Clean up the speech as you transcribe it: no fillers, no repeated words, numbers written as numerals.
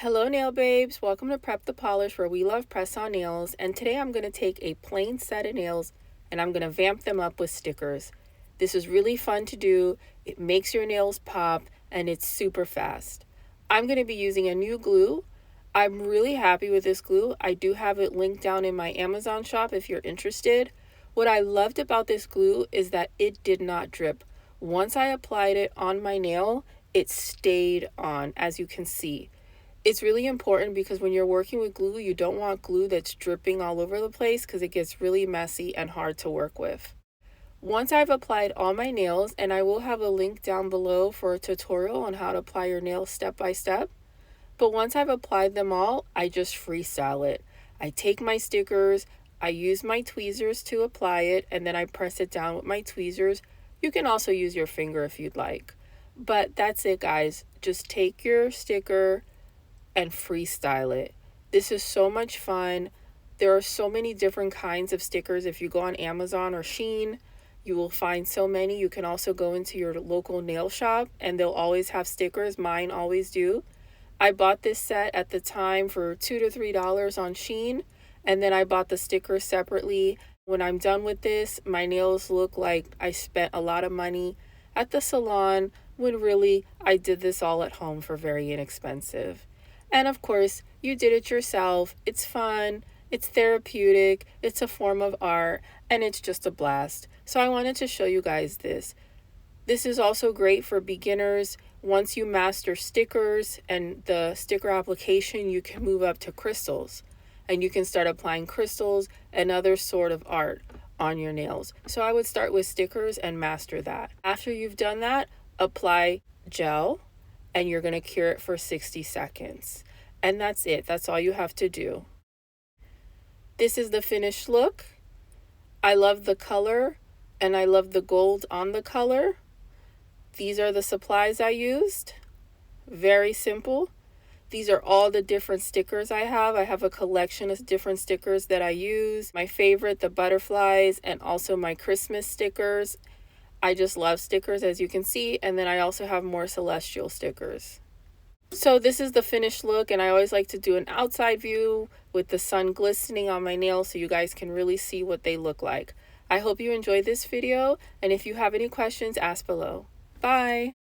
Hello nail babes, welcome to Prep the Polish where we love press-on nails, and today I'm going to take a plain set of nails and I'm going to vamp them up with stickers. This is really fun to do, it makes your nails pop, and it's super fast. I'm going to be using a new glue. I'm really happy with this glue. I do have it linked down in my Amazon shop if you're interested. What I loved about this glue is that it did not drip. Once I applied it on my nail, it stayed on, as you can see. It's really important because when you're working with glue, you don't want glue that's dripping all over the place because it gets really messy and hard to work with. Once I've applied all my nails, and I will have a link down below for a tutorial on how to apply your nails step by step, but once I've applied them all, I just freestyle it. I take my stickers, I use my tweezers to apply it, and then I press it down with my tweezers. You can also use your finger if you'd like. But that's it, guys. Just take your sticker and freestyle it. This is so much fun. There are so many different kinds of stickers. If you go on Amazon or Shein, you will find so many. You can also go into your local nail shop and they'll always have stickers. Mine always do. I bought this set at the time for $2 to $3 on Shein, and then I bought the stickers separately. When I'm done with this, my nails look like I spent a lot of money at the salon when really I did this all at home for very inexpensive. And of course, you did it yourself. It's fun, it's therapeutic, it's a form of art, and it's just a blast. So I wanted to show you guys this. This is also great for beginners. Once you master stickers and the sticker application, you can move up to crystals. And you can start applying crystals and other sort of art on your nails. So I would start with stickers and master that. After you've done that, apply gel, and you're going to cure it for 60 seconds. And that's it. That's all you have to do. This is the finished look. I love the color and I love the gold on the color. These are the supplies I used. Very simple. These are all the different stickers I have. I have a collection of different stickers that I use. My favorite, the butterflies, and also my Christmas stickers. I just love stickers, as you can see, and then I also have more celestial stickers. So this is the finished look, and I always like to do an outside view with the sun glistening on my nails so you guys can really see what they look like. I hope you enjoyed this video, and if you have any questions, ask below. Bye!